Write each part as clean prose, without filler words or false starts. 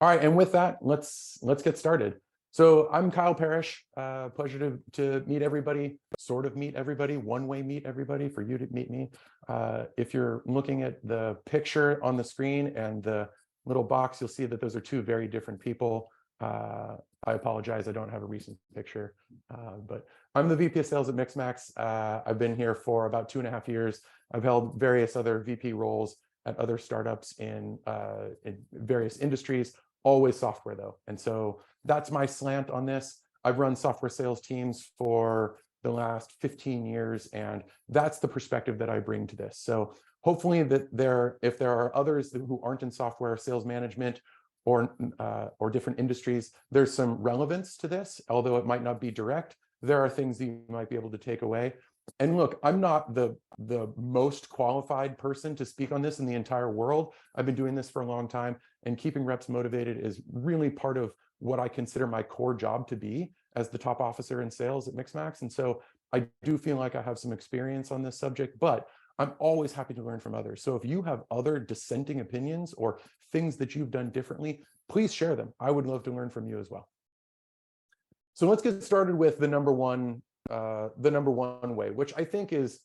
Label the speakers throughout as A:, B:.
A: All right, and with that, let's get started. So I'm Kyle Parrish. Pleasure to meet everybody, sort of meet everybody, one-way meet everybody, for you to meet me. If you're looking at the picture on the screen and the little box, you'll see that those are two very different people. I apologize, I don't have a recent picture, but I'm the VP of Sales at Mixmax. I've been here for about 2.5 years. I've held various other VP roles at other startups in various industries, always software though. And so that's my slant on this. I've run software sales teams for the last 15 years, and that's the perspective that I bring to this. So hopefully that if there are others who aren't in software sales management or different industries, there's some relevance to this, although it might not be direct. There are things that you might be able to take away. And look, I'm not the most qualified person to speak on this in the entire world. I've been doing this for a long time, and keeping reps motivated is really part of what I consider my core job to be as the top officer in sales at Mixmax. And so I do feel like I have some experience on this subject, but I'm always happy to learn from others. So if you have other dissenting opinions or things that you've done differently, please share them. I would love to learn from you as well. So let's get started with the number one way, which I think is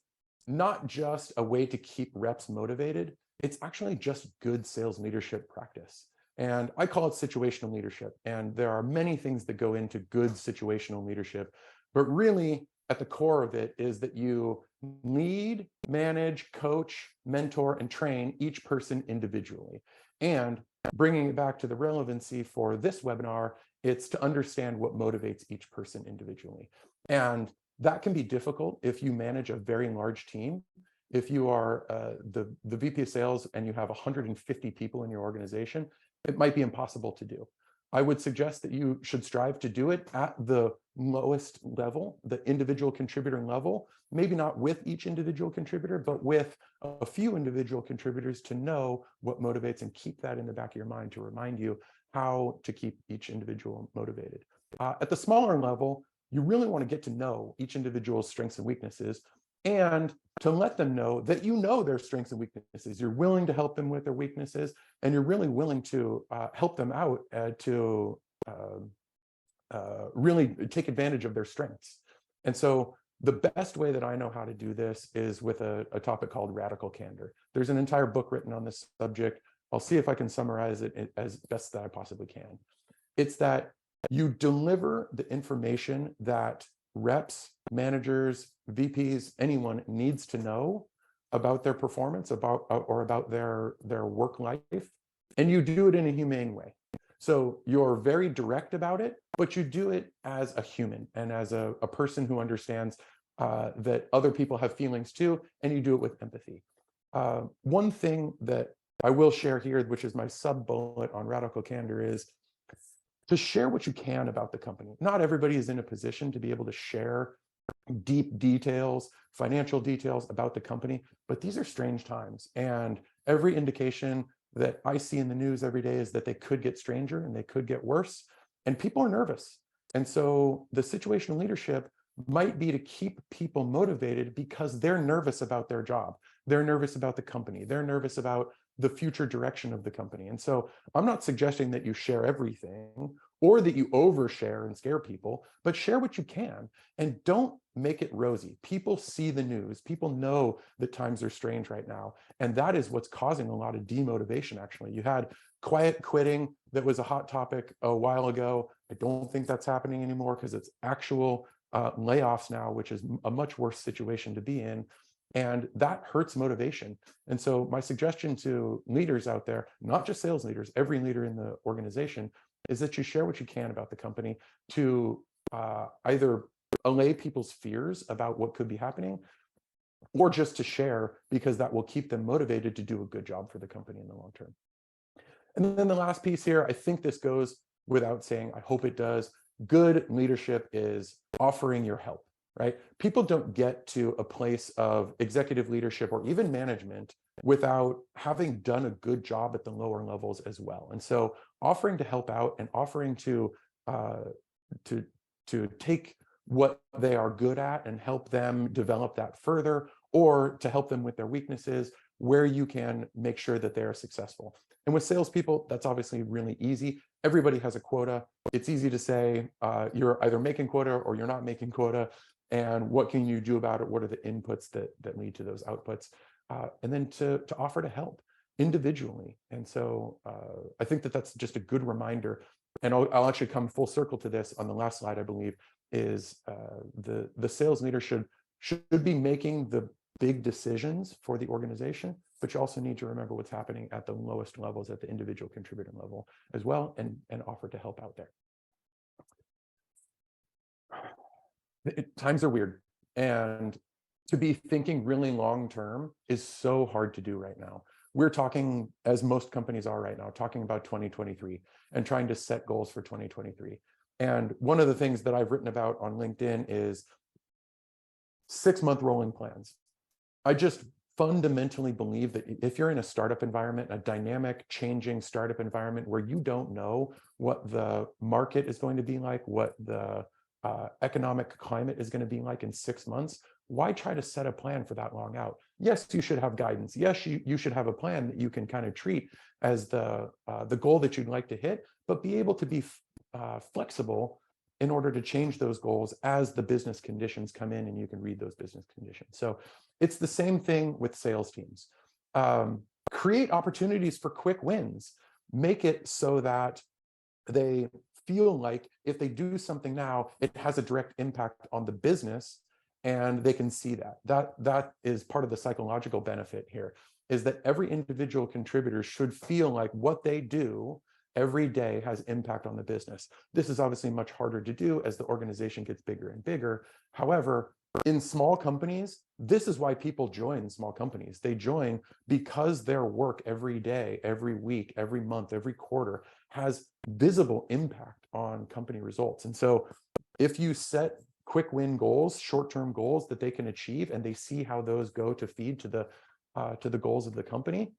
A: not just a way to keep reps motivated. It's actually just good sales leadership practice. And I call it situational leadership. And there are many things that go into good situational leadership, but really at the core of it is that you lead, manage, coach, mentor, and train each person individually. And bringing it back to the relevancy for this webinar, it's to understand what motivates each person individually. And that can be difficult if you manage a very large team. If you are the VP of sales and you have 150 people in your organization, it might be impossible to do. I would suggest that you should strive to do it at the lowest level, the individual contributor level, maybe not with each individual contributor, but with a few individual contributors to know what motivates and keep that in the back of your mind to remind you how to keep each individual motivated. At the smaller level, you really want to get to know each individual's strengths and weaknesses, and to let them know that you know their strengths and weaknesses. You're willing to help them with their weaknesses, and you're really willing to help them out to really take advantage of their strengths. And so the best way that I know how to do this is with a topic called radical candor. There's an entire book written on this subject. I'll see if I can summarize it as best that I possibly can. It's that you deliver the information that reps, managers, VPs, anyone needs to know about their performance, about their work life, and you do it in a humane way. So you're very direct about it, but you do it as a human and as a person who understands that other people have feelings too, and you do it with empathy. One thing that I will share here, which is my sub-bullet on radical candor, is to share what you can about the company. Not everybody is in a position to be able to share deep details, financial details about the company, but these are strange times. And every indication that I see in the news every day is that they could get stranger and they could get worse, and people are nervous. And so the situational leadership might be to keep people motivated because they're nervous about their job. They're nervous about the company. They're nervous about the future direction of the company. And so I'm not suggesting that you share everything or that you overshare and scare people, but share what you can and don't make it rosy. People see the news. People know that times are strange right now. And that is what's causing a lot of demotivation, actually. You had quiet quitting that was a hot topic a while ago. I don't think that's happening anymore because it's actual layoffs now, which is a much worse situation to be in. And that hurts motivation. And so my suggestion to leaders out there, not just sales leaders, every leader in the organization, is that you share what you can about the company to either allay people's fears about what could be happening, or just to share because that will keep them motivated to do a good job for the company in the long term. And then the last piece here, I think this goes without saying, I hope it does. Good leadership is offering your help. Right? People don't get to a place of executive leadership or even management without having done a good job at the lower levels as well. And so offering to help out and offering to take what they are good at and help them develop that further, or to help them with their weaknesses, where you can make sure that they are successful. And with salespeople, that's obviously really easy. Everybody has a quota. It's easy to say you're either making quota or you're not making quota. And what can you do about it? What are the inputs that lead to those outputs? And then to offer to help individually. And so I think that's just a good reminder. And I'll actually come full circle to this on the last slide, I believe, is the sales leader should be making the big decisions for the organization, but you also need to remember what's happening at the lowest levels, at the individual contributor level as well, and offer to help out there. Times are weird, and to be thinking really long term is so hard to do right now. We're talking, as most companies are right now, talking about 2023 and trying to set goals for 2023. And one of the things that I've written about on LinkedIn is 6-month rolling plans. I just fundamentally believe that if you're in a startup environment, a dynamic, changing startup environment where you don't know what the market is going to be like, what the economic climate is going to be like in 6 months, why try to set a plan for that long out? Yes, you should have guidance. Yes, you should have a plan that you can kind of treat as the goal that you'd like to hit, but be able to be flexible in order to change those goals as the business conditions come in and you can read those business conditions. So it's the same thing with sales teams. Create opportunities for quick wins. Make it so that they feel like if they do something now, it has a direct impact on the business, and they can see that. That is part of the psychological benefit here, is that every individual contributor should feel like what they do every day has impact on the business. This is obviously much harder to do as the organization gets bigger and bigger. However, in small companies, this is why people join small companies. They join because their work every day, every week, every month, every quarter has visible impact on company results. And so if you set quick win goals, short-term goals that they can achieve, and they see how those go to feed to the goals of the company,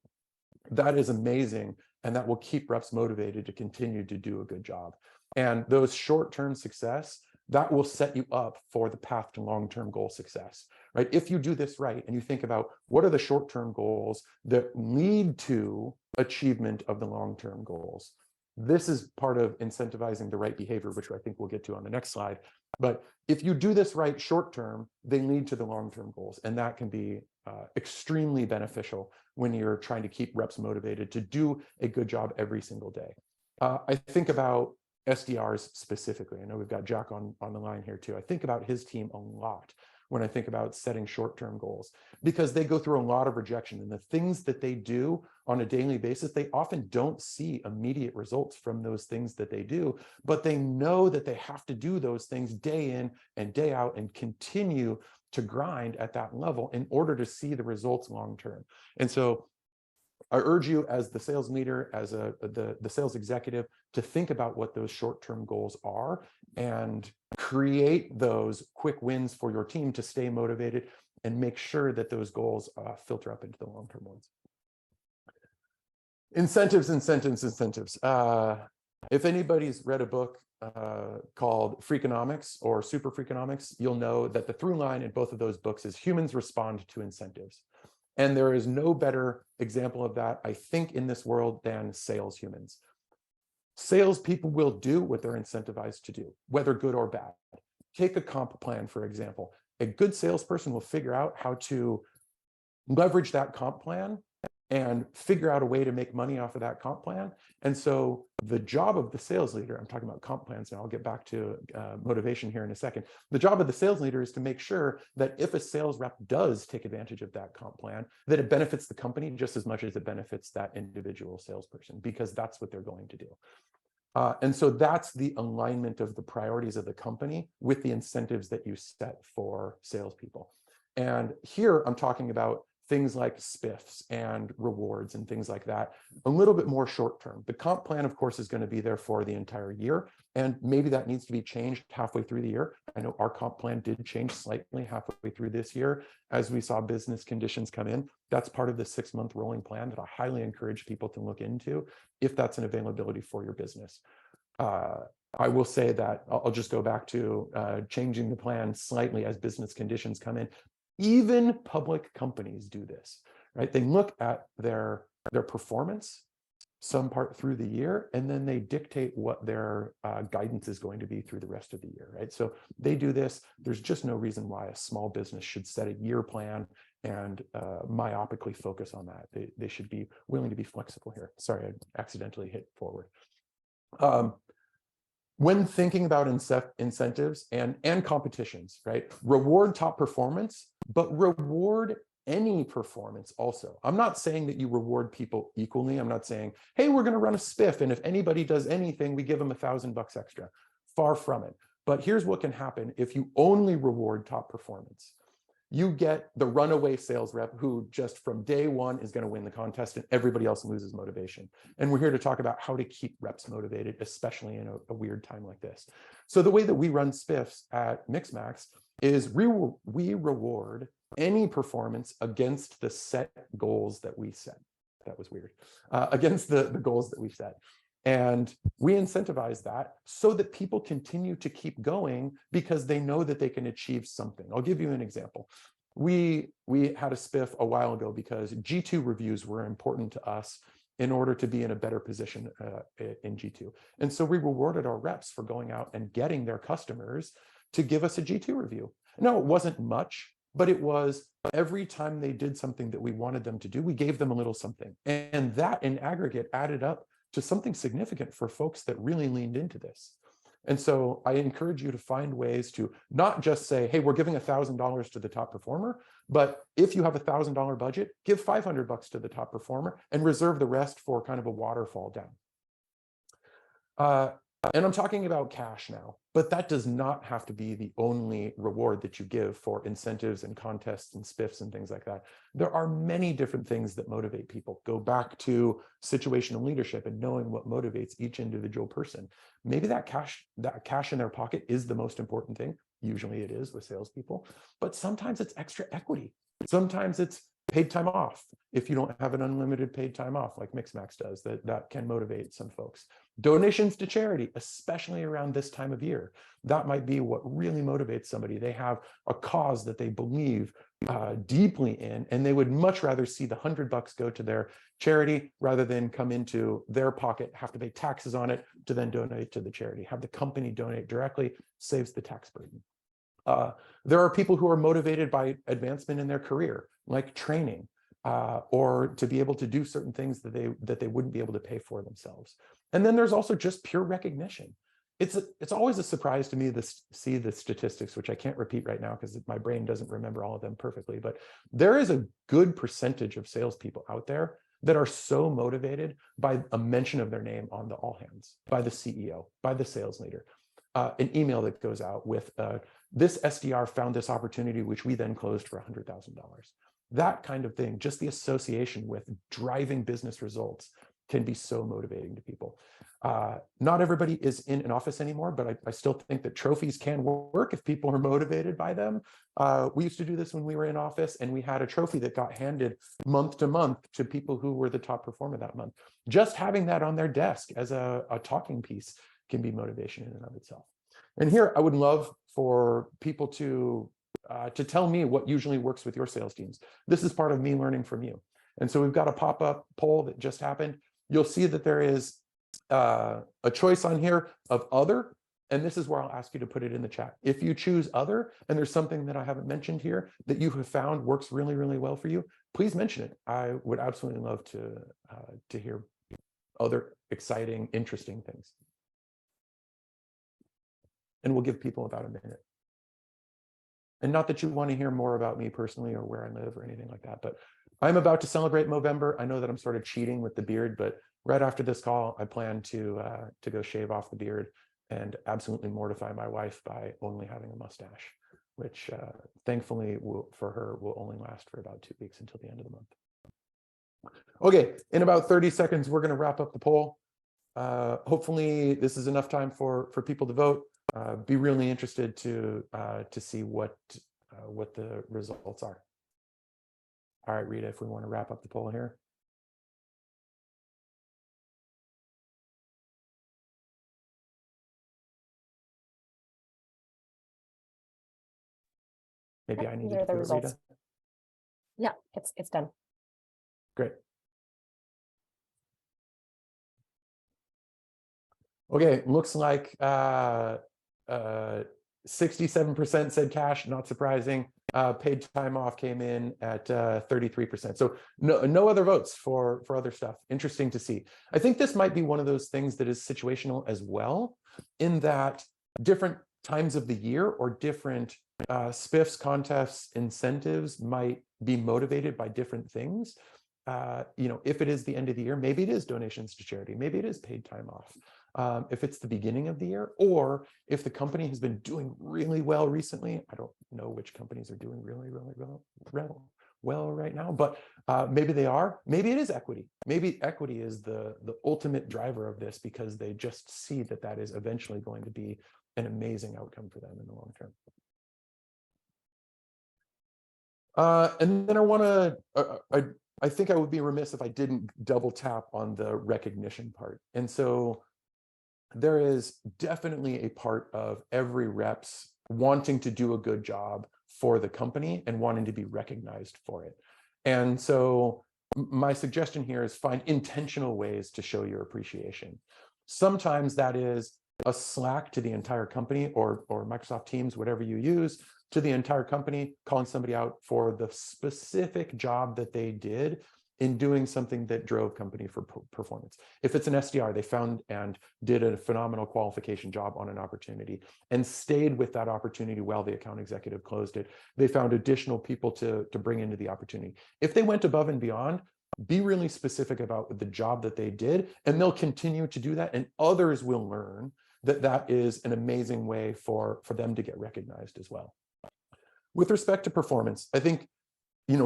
A: that is amazing. And that will keep reps motivated to continue to do a good job. And those short-term success, that will set you up for the path to long-term goal success, right? If you do this right and you think about what are the short-term goals that lead to achievement of the long-term goals, this is part of incentivizing the right behavior, which I think we'll get to on the next slide. But if you do this right short-term, they lead to the long-term goals. And that can be extremely beneficial when you're trying to keep reps motivated to do a good job every single day. I think about SDRs specifically. I know we've got Jack on the line here too. I think about his team a lot when I think about setting short-term goals, because they go through a lot of rejection, and the things that they do on a daily basis, they often don't see immediate results from those things that they do, but they know that they have to do those things day in and day out and continue to grind at that level in order to see the results long-term. And so I urge you as the sales leader, as the sales executive, to think about what those short-term goals are and create those quick wins for your team to stay motivated and make sure that those goals filter up into the long-term ones. Incentives. If anybody's read a book called Freakonomics or Super Freakonomics, you'll know that the through line in both of those books is humans respond to incentives. And there is no better example of that, I think, in this world than sales humans. Salespeople will do what they're incentivized to do, whether good or bad. Take a comp plan, for example. A good salesperson will figure out how to leverage that comp plan and figure out a way to make money off of that comp plan. And so the job of the sales leader, I'm talking about comp plans now, I'll get back to motivation here in a second. The job of the sales leader is to make sure that if a sales rep does take advantage of that comp plan, that it benefits the company just as much as it benefits that individual salesperson, because that's what they're going to do. And so that's the alignment of the priorities of the company with the incentives that you set for salespeople. And here I'm talking about things like spiffs and rewards and things like that, a little bit more short term. The comp plan, of course, is going to be there for the entire year, and maybe that needs to be changed halfway through the year. I know our comp plan did change slightly halfway through this year as we saw business conditions come in. That's part of the 6-month rolling plan that I highly encourage people to look into if that's an availability for your business. I will say that I'll just go back to changing the plan slightly as business conditions come in. Even public companies do this, right? They look at their performance some part through the year, and then they dictate what their guidance is going to be through the rest of the year, right? So they do this. There's just no reason why a small business should set a year plan and myopically focus on that. They should be willing to be flexible here. Sorry, I accidentally hit forward. When thinking about incentives and competitions, right? Reward top performance, but reward any performance also. I'm not saying that you reward people equally. I'm not saying, hey, we're going to run a spiff, and if anybody does anything, we give them $1,000 extra. Far from it. But here's what can happen if you only reward top performance. You get the runaway sales rep who just from day one is going to win the contest, and everybody else loses motivation. And we're here to talk about how to keep reps motivated, especially in a weird time like this. So the way that we run spiffs at Mixmax is we reward any performance against the set goals that we set. That was weird. Against the goals that we set. And we incentivize that so that people continue to keep going because they know that they can achieve something. I'll give you an example. We had a spiff a while ago because G2 reviews were important to us in order to be in a better position in G2. And so we rewarded our reps for going out and getting their customers to give us a G2 review. No, it wasn't much, but it was every time they did something that we wanted them to do, we gave them a little something. And that in aggregate added up to something significant for folks that really leaned into this. And so I encourage you to find ways to not just say, hey, we're giving $1,000 to the top performer, but if you have a $1,000 budget, give $500 to the top performer and reserve the rest for kind of a waterfall down. And I'm talking about cash now, but that does not have to be the only reward that you give for incentives and contests and spiffs and things like that. There are many different things that motivate people. Go back to situational leadership and knowing what motivates each individual person. Maybe that cash in their pocket is the most important thing. Usually it is with salespeople, but sometimes it's extra equity. Sometimes it's paid time off. If you don't have an unlimited paid time off like Mixmax does, that can motivate some folks. Donations to charity, especially around this time of year. That might be what really motivates somebody. They have a cause that they believe deeply in, and they would much rather see the $100 go to their charity rather than come into their pocket, have to pay taxes on it to then donate to the charity. Have the company donate directly, saves the tax burden. There are people who are motivated by advancement in their career, like training, or to be able to do certain things that they wouldn't be able to pay for themselves. And then there's also just pure recognition. It's always a surprise to me to see the statistics, which I can't repeat right now because my brain doesn't remember all of them perfectly. But there is a good percentage of salespeople out there that are so motivated by a mention of their name on the all hands, by the CEO, by the sales leader. An email that goes out with this SDR found this opportunity, which we then closed for $100,000. That kind of thing, just the association with driving business results can be so motivating to people. Not everybody is in an office anymore, but I still think that trophies can work if people are motivated by them. We used to do this when we were in office, and we had a trophy that got handed month to month to people who were the top performer that month. Just having that on their desk as a talking piece can be motivation in and of itself. And here I would love for people to tell me what usually works with your sales teams. This is part of me learning from you. And so we've got a pop-up poll that just happened. You'll see that there is a choice on here of other, and this is where I'll ask you to put it in the chat. If you choose other, and there's something that I haven't mentioned here that you have found works really, really well for you, please mention it. I would absolutely love to hear other exciting, interesting things. And we'll give people about a minute. And not that you want to hear more about me personally or where I live or anything like that, but I'm about to celebrate Movember. I know that I'm sort of cheating with the beard, but right after this call, I plan to go shave off the beard and absolutely mortify my wife by only having a mustache, which thankfully for her will only last for about 2 weeks until the end of the month. Okay, in about 30 seconds, we're going to wrap up the poll. Hopefully this is enough time for people to vote. Be really interested to see what the results are. All right, Rita, if we want to wrap up the poll here. Maybe I need to do it, Rita.
B: Yeah, it's done.
A: Great. Okay, looks like 67% said cash, not surprising. Paid time off came in at 33%. So no other votes for other stuff. Interesting to see. I think this might be one of those things that is situational as well, in that different times of the year or different spiffs, contests, incentives might be motivated by different things. If it is the end of the year, maybe it is donations to charity, maybe it is paid time off. If it's the beginning of the year, or if the company has been doing really well recently. I don't know which companies are doing really well right now, but maybe they are. Maybe it is equity. Maybe equity is the ultimate driver of this, because they just see that is eventually going to be an amazing outcome for them in the long term. And then I think I would be remiss if I didn't double tap on the recognition part. And so there is definitely a part of every rep's wanting to do a good job for the company and wanting to be recognized for it. And so my suggestion here is find intentional ways to show your appreciation. Sometimes that is a Slack to the entire company, or Microsoft Teams, whatever you use, to the entire company, calling somebody out for the specific job that they did in doing something that drove company for performance. If it's an SDR, they found and did a phenomenal qualification job on an opportunity and stayed with that opportunity while the account executive closed it. They found additional people to bring into the opportunity. If they went above and beyond, be really specific about the job that they did, and they'll continue to do that, and others will learn that is an amazing way for them to get recognized as well. With respect to performance, I think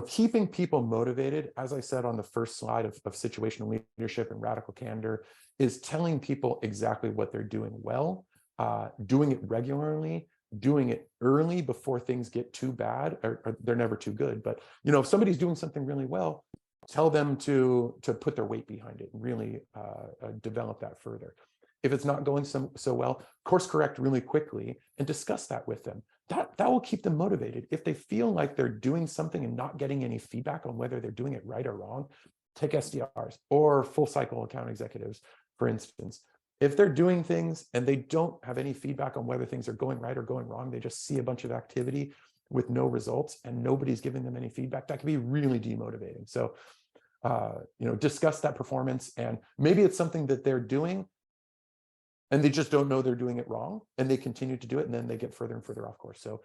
A: keeping people motivated, as I said on the first slide of situational leadership and radical candor, is telling people exactly what they're doing well, doing it regularly, doing it early before things get too bad, or they're never too good. But if somebody's doing something really well, tell them to put their weight behind it and really develop that further. If it's not going so well, course correct really quickly and discuss that with them. That will keep them motivated. If they feel like they're doing something and not getting any feedback on whether they're doing it right or wrong, take SDRs or full cycle account executives, for instance. If they're doing things and they don't have any feedback on whether things are going right or going wrong, they just see a bunch of activity with no results and nobody's giving them any feedback, that can be really demotivating. So, discuss that performance, and maybe it's something that they're doing and they just don't know they're doing it wrong, and they continue to do it, and then they get further and further off course. So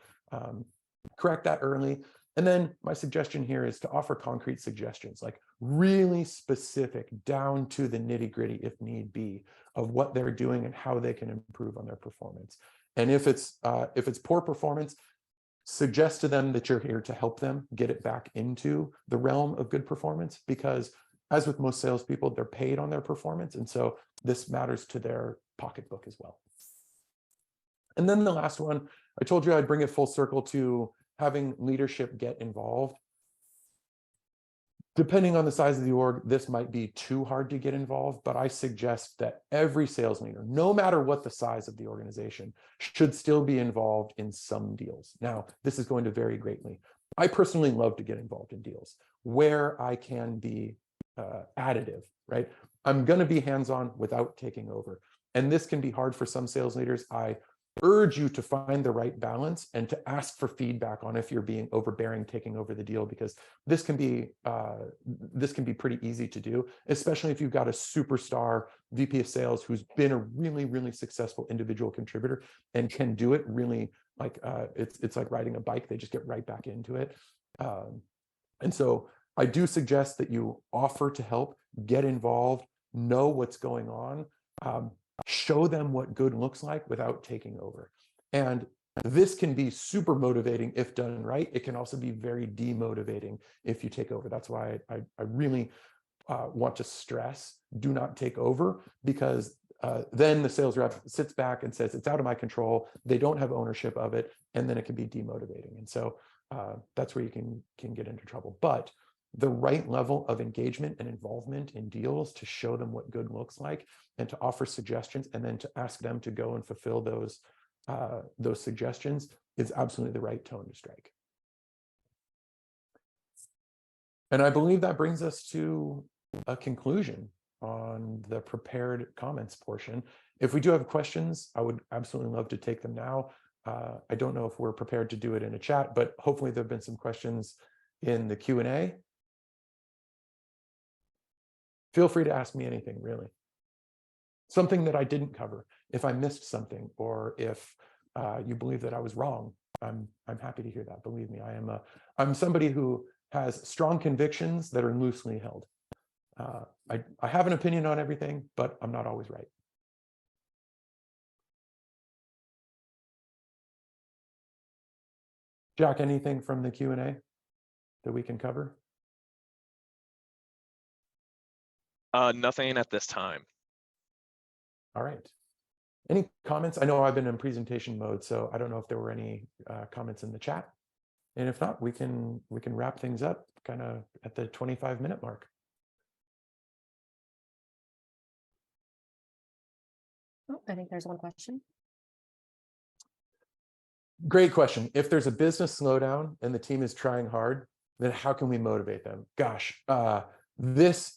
A: correct that early. And then my suggestion here is to offer concrete suggestions, like really specific, down to the nitty gritty, if need be, of what they're doing and how they can improve on their performance. And if it's poor performance, suggest to them that you're here to help them get it back into the realm of good performance, because as with most salespeople, they're paid on their performance. And so this matters to their pocketbook as well. And then the last one, I told you I'd bring it full circle to having leadership get involved. Depending on the size of the org, this might be too hard to get involved, but I suggest that every sales leader, no matter what the size of the organization, should still be involved in some deals. Now, this is going to vary greatly. I personally love to get involved in deals where I can be additive, right? I'm going to be hands-on without taking over. And this can be hard for some sales leaders. I urge you to find the right balance and to ask for feedback on if you're being overbearing, taking over the deal, because this can be pretty easy to do, especially if you've got a superstar VP of sales who's been a really, really successful individual contributor and can do it really like it's like riding a bike. They just get right back into it. And so I do suggest that you offer to help, get involved, know what's going on, show them what good looks like without taking over. And this can be super motivating if done right. It can also be very demotivating if you take over. That's why I really want to stress, do not take over, because then the sales rep sits back and says, it's out of my control. They don't have ownership of it. And then it can be demotivating. And so that's where you can get into trouble. But the right level of engagement and involvement in deals to show them what good looks like and to offer suggestions and then to ask them to go and fulfill those suggestions is absolutely the right tone to strike. And I believe that brings us to a conclusion on the prepared comments portion. If we do have questions, I would absolutely love to take them now. I don't know if we're prepared to do it in a chat, but hopefully there have been some questions in the Q&A. Feel free to ask me anything, really. Something that I didn't cover. If I missed something, or if you believe that I was wrong, I'm happy to hear that. Believe me, I'm somebody who has strong convictions that are loosely held. I have an opinion on everything, but I'm not always right. Jack, anything from the Q&A that we can cover?
B: Nothing at this time.
A: All right. Any comments? I know I've been in presentation mode, so I don't know if there were any comments in the chat. And if not, we can wrap things up kind of at the 25-minute mark.
C: Oh, I think there's one question.
A: Great question. If there's a business slowdown and the team is trying hard, then how can we motivate them? Gosh, this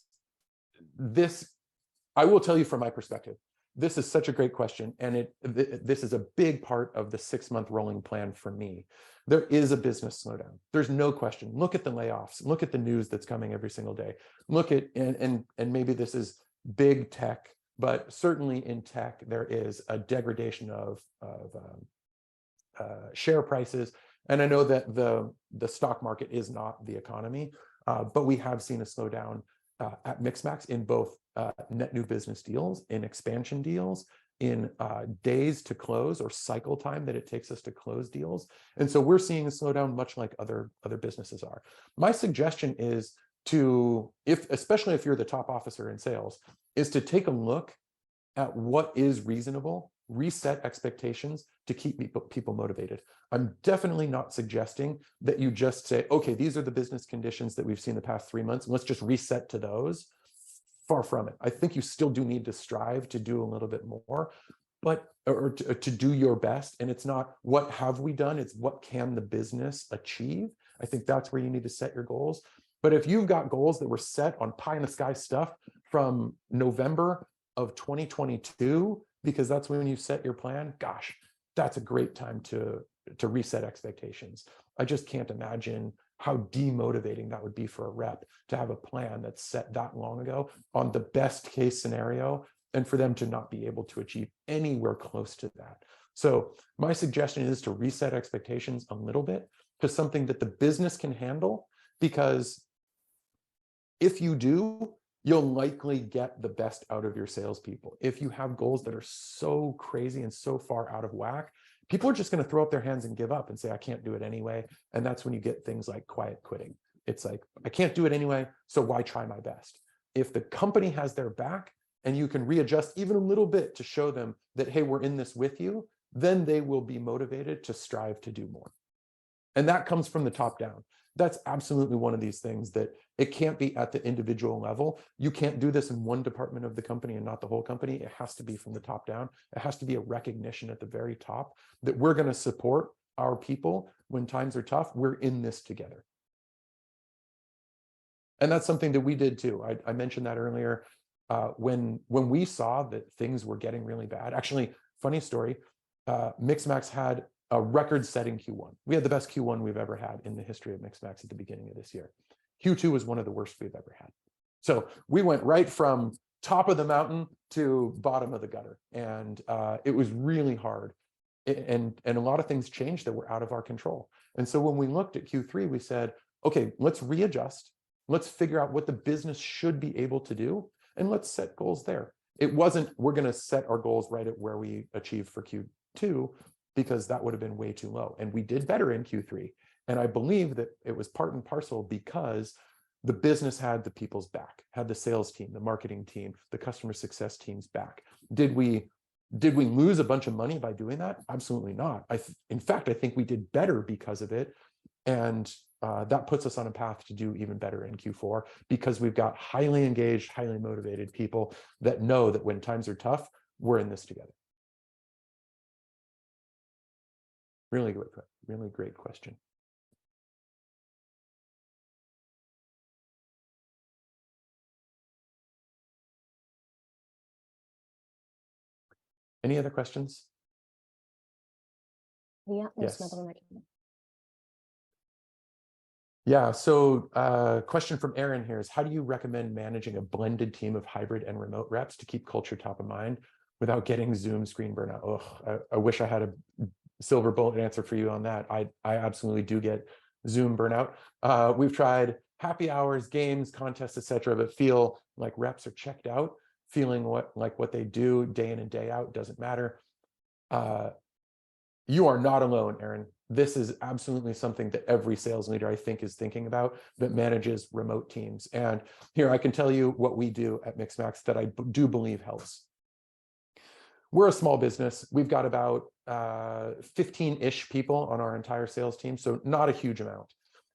A: I will tell you from my perspective, this is such a great question, and this is a big part of the 6-month rolling plan for me. There is a business slowdown. There's no question. Look at the layoffs. Look at the news that's coming every single day. Look at, and maybe this is big tech, but certainly in tech, there is a degradation of share prices. And I know that the stock market is not the economy, but we have seen a slowdown at Mixmax in both net new business deals, in expansion deals, in days to close or cycle time that it takes us to close deals. And so we're seeing a slowdown much like other businesses are. My suggestion is to, especially if you're the top officer in sales, is to take a look at what is reasonable, reset expectations to keep people motivated. I'm definitely not suggesting that you just say, okay, these are the business conditions that we've seen the past 3 months, and let's just reset to those. Far from it. I think you still do need to strive to do a little bit more, but or to do your best. And it's not what have we done, it's what can the business achieve. I think that's where you need to set your goals. But if you've got goals that were set on pie in the sky stuff from November of 2022, because that's when you set your plan, gosh, that's a great time to reset expectations. I just can't imagine how demotivating that would be for a rep to have a plan that's set that long ago on the best case scenario, and for them to not be able to achieve anywhere close to that. So my suggestion is to reset expectations a little bit to something that the business can handle, because if you do, you'll likely get the best out of your salespeople. If you have goals that are so crazy and so far out of whack, people are just going to throw up their hands and give up and say, I can't do it anyway. And that's when you get things like quiet quitting. It's like, I can't do it anyway, so why try my best? If the company has their back and you can readjust even a little bit to show them that, hey, we're in this with you, then they will be motivated to strive to do more. And that comes from the top down. That's absolutely one of these things that it can't be at the individual level. You can't do this in one department of the company and not the whole company. It has to be from the top down. It has to be a recognition at the very top that we're going to support our people when times are tough. We're in this together. And that's something that we did too. I mentioned that earlier. When we saw that things were getting really bad, actually, funny story, Mixmax had a record-setting Q1. We had the best Q1 we've ever had in the history of Mixmax at the beginning of this year. Q2 was one of the worst we've ever had. So we went right from top of the mountain to bottom of the gutter. And it was really hard. And a lot of things changed that were out of our control. And so when we looked at Q3, we said, okay, let's readjust. Let's figure out what the business should be able to do. And let's set goals there. It wasn't, we're going to set our goals right at where we achieved for Q2, because that would have been way too low. And we did better in Q3. And I believe that it was part and parcel because the business had the people's back, had the sales team, the marketing team, the customer success team's back. Did we lose a bunch of money by doing that? Absolutely not. In fact, I think we did better because of it. And that puts us on a path to do even better in Q4, because we've got highly engaged, highly motivated people that know that when times are tough, we're in this together. Really great question. Any other questions?
C: Yeah, there's
A: Yes.
C: another one that came in.
A: Yeah, so question from Aaron here is, how do you recommend managing a blended team of hybrid and remote reps to keep culture top of mind without getting Zoom screen burnout? I wish I had a silver bullet answer for you on that. I absolutely do get Zoom burnout. We've tried happy hours, games, contests, etc., but feel like reps are checked out, feeling what they do day in and day out doesn't matter. You are not alone, Aaron. This is absolutely something that every sales leader, I think, is thinking about that manages remote teams. And here I can tell you what we do at Mixmax that I do believe helps. We're a small business. We've got about 15-ish people on our entire sales team, so not a huge amount.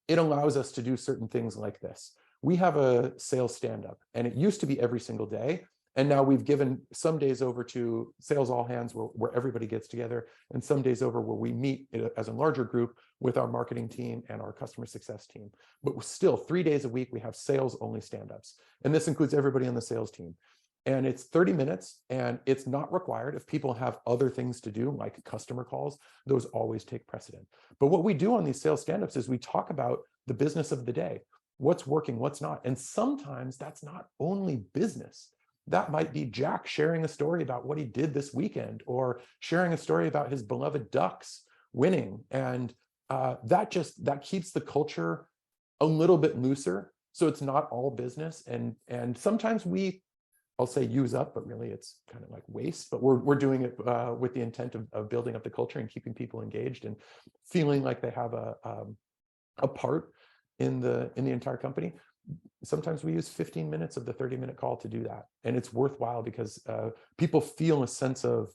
A: It allows us to do certain things like this. We have a sales stand-up, and it used to be every single day. And now we've given some days over to sales all hands where everybody gets together, and some days over where we meet as a larger group with our marketing team and our customer success team. But still 3 days a week, we have sales only stand-ups. And this includes everybody on the sales team. And it's 30 minutes, and it's not required. If people have other things to do, like customer calls, those always take precedent. But what we do on these sales stand-ups is we talk about the business of the day, what's working, what's not. And sometimes that's not only business. That might be Jack sharing a story about what he did this weekend, or sharing a story about his beloved Ducks winning. And that keeps the culture a little bit looser. So it's not all business. And sometimes I'll say use up, but really it's kind of like waste. But we're doing it with the intent of building up the culture and keeping people engaged and feeling like they have a part in the entire company. Sometimes we use 15 minutes of the 30-minute call to do that. And it's worthwhile because people feel a sense of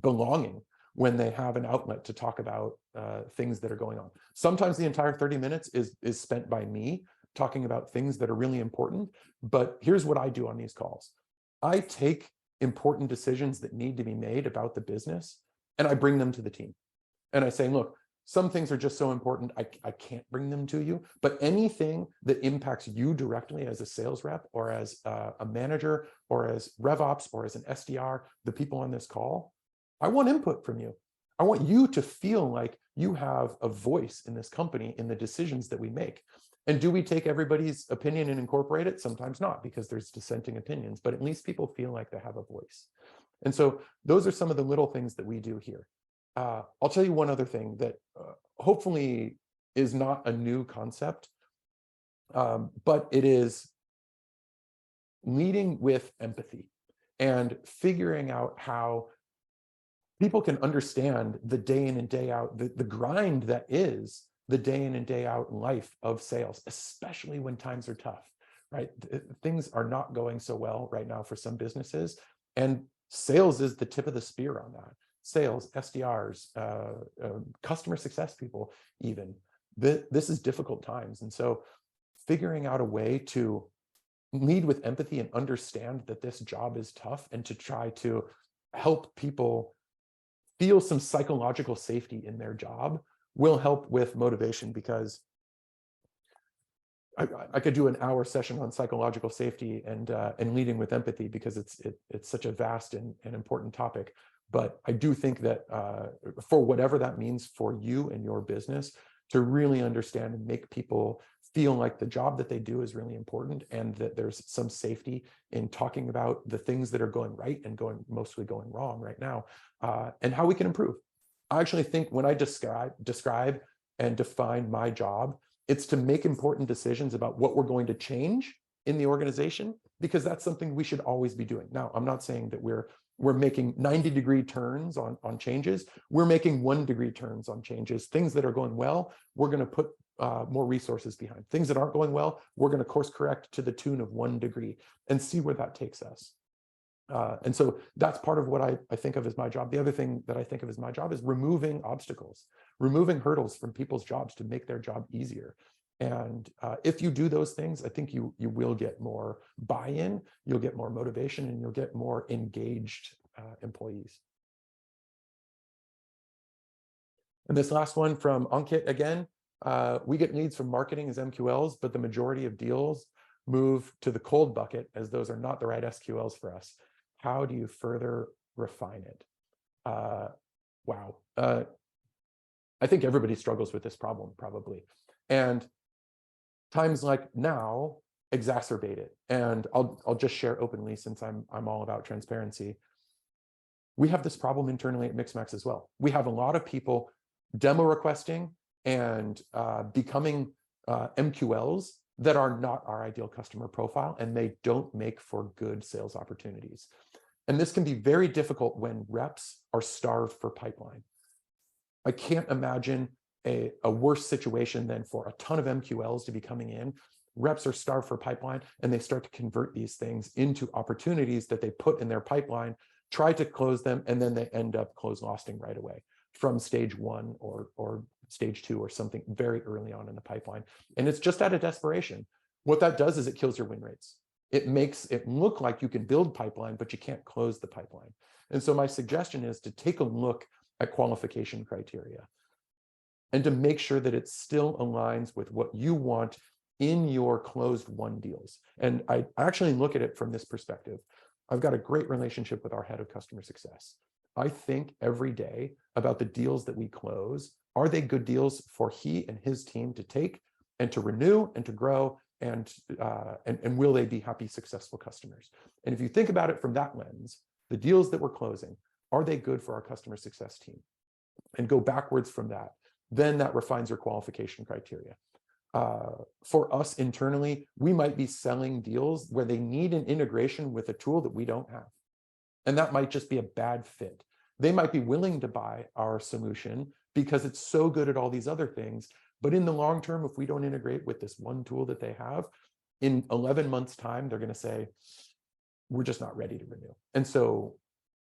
A: belonging when they have an outlet to talk about things that are going on. Sometimes the entire 30 minutes is spent by me talking about things that are really important. But here's what I do on these calls. I take important decisions that need to be made about the business, and I bring them to the team. And I say, look, some things are just so important, I can't bring them to you, but anything that impacts you directly as a sales rep or as a manager or as RevOps or as an SDR, the people on this call, I want input from you. I want you to feel like you have a voice in this company in the decisions that we make. And do we take everybody's opinion and incorporate it? Sometimes not, because there's dissenting opinions, but at least people feel like they have a voice. And so those are some of the little things that we do here. I'll tell you one other thing that hopefully is not a new concept, but it is leading with empathy and figuring out how people can understand the day in and day out, the grind that is the day in and day out life of sales, especially when times are tough, right? Things are not going so well right now for some businesses, and sales is the tip of the spear on that. Sales, SDRs, customer success people, even. This is difficult times. And so figuring out a way to lead with empathy and understand that this job is tough, and to try to help people feel some psychological safety in their job will help with motivation, because I could do an hour session on psychological safety and leading with empathy, because it's such a vast and important topic. But I do think that for whatever that means for you and your business, to really understand and make people feel like the job that they do is really important, and that there's some safety in talking about the things that are going right and mostly going wrong right now, and how we can improve. I actually think when I describe and define my job, it's to make important decisions about what we're going to change in the organization, because that's something we should always be doing. Now, I'm not saying that we're making 90-degree turns on changes. We're making 1-degree turns on changes. Things that are going well, we're going to put more resources behind. Things that aren't going well, we're going to course correct to the tune of 1 degree and see where that takes us. And so that's part of what I think of as my job. The other thing that I think of as my job is removing obstacles, removing hurdles from people's jobs to make their job easier. And if you do those things, I think you will get more buy-in, you'll get more motivation, and you'll get more engaged employees. And this last one from Ankit again, we get leads from marketing as MQLs, but the majority of deals move to the cold bucket, as those are not the right SQLs for us. How do you further refine it. Wow. I think everybody struggles with this problem probably. And times like now exacerbate it. And I'll just share openly, since I'm all about transparency. We have this problem internally at Mixmax as well. We have a lot of people demo requesting and becoming MQLs that are not our ideal customer profile, and they don't make for good sales opportunities. And this can be very difficult when reps are starved for pipeline. I can't imagine a worse situation than for a ton of MQLs to be coming in. Reps are starved for pipeline, and they start to convert these things into opportunities that they put in their pipeline, try to close them, and then they end up close losting right away from stage 1 or stage 2 or something very early on in the pipeline. And it's just out of desperation. What that does is it kills your win rates. It makes it look like you can build pipeline, but you can't close the pipeline. And so my suggestion is to take a look at qualification criteria and to make sure that it still aligns with what you want in your closed won deals. And I actually look at it from this perspective. I've got a great relationship with our head of customer success. I think every day about the deals that we close. Are they good deals for he and his team to take and to renew and to grow, and will they be happy, successful customers? And if you think about it from that lens, the deals that we're closing, are they good for our customer success team? And go backwards from that, then that refines your qualification criteria. For us internally, we might be selling deals where they need an integration with a tool that we don't have. And that might just be a bad fit. They might be willing to buy our solution because it's so good at all these other things. But in the long term, if we don't integrate with this one tool that they have, in 11 months' time, they're going to say, we're just not ready to renew. And so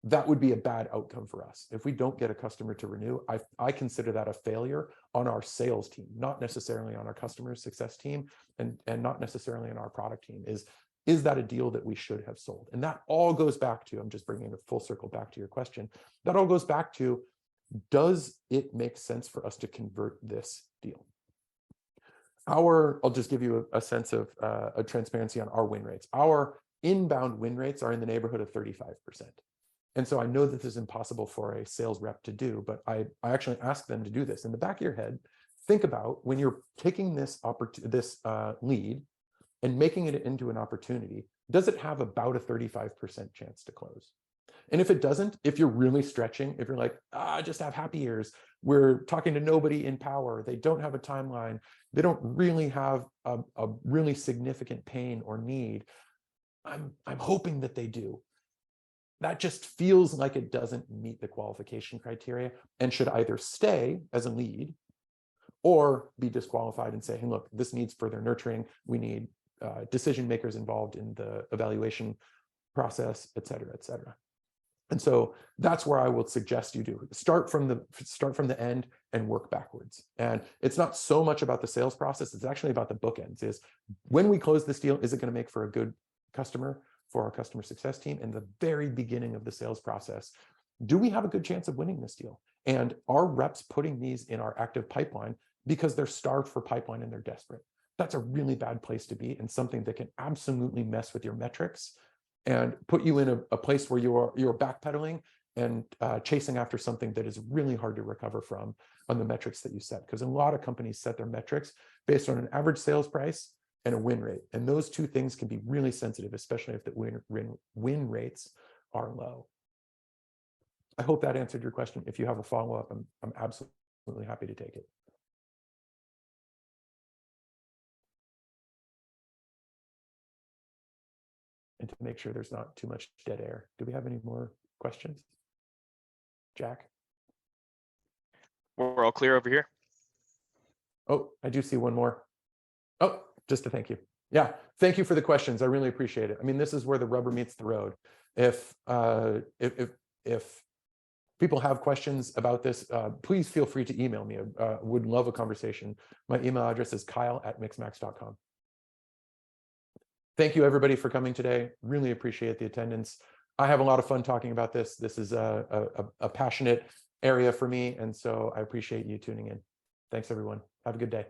A: that would be a bad outcome for us. If we don't get a customer to renew, I consider that a failure on our sales team, not necessarily on our customer success team, and not necessarily on our product team. Is that a deal that we should have sold? And that all goes back to, I'm just bringing a full circle back to your question, that all goes back to, does it make sense for us to convert this deal? I'll just give you a sense of a transparency on our win rates. Our inbound win rates are in the neighborhood of 35%. And so I know that this is impossible for a sales rep to do, but I actually ask them to do this. In the back of your head, think about when you're taking this lead and making it into an opportunity, does it have about a 35% chance to close? And if it doesn't, if you're really stretching, if you're like, just have happy ears, we're talking to nobody in power, they don't have a timeline, they don't really have a really significant pain or need, I'm hoping that they do. That just feels like it doesn't meet the qualification criteria and should either stay as a lead or be disqualified and say, hey, look, this needs further nurturing. We need decision makers involved in the evaluation process, et cetera, et cetera. And so that's where I would suggest you do. Start from the end and work backwards. And it's not so much about the sales process, it's actually about the bookends. Is when we close this deal, is it going to make for a good customer for our customer success team? In the very beginning of the sales process, do we have a good chance of winning this deal? And are reps putting these in our active pipeline because they're starved for pipeline and they're desperate? That's a really bad place to be, and something that can absolutely mess with your metrics and put you in a place where you're backpedaling and chasing after something that is really hard to recover from on the metrics that you set. Because a lot of companies set their metrics based on an average sales price and a win rate. And those two things can be really sensitive, especially if the win rates are low. I hope that answered your question. If you have a follow-up, I'm absolutely happy to take it. And to make sure there's not too much dead air. Do we have any more questions? Jack?
B: We're all clear over here.
A: Oh, I do see one more. Oh, just to thank you. Yeah, thank you for the questions. I really appreciate it. I mean, this is where the rubber meets the road. If people have questions about this, please feel free to email me. Would love a conversation. My email address is kyle@mixmax.com. Thank you, everybody, for coming today. Really appreciate the attendance. I have a lot of fun talking about this. This is a passionate area for me, and so I appreciate you tuning in. Thanks, everyone. Have a good day.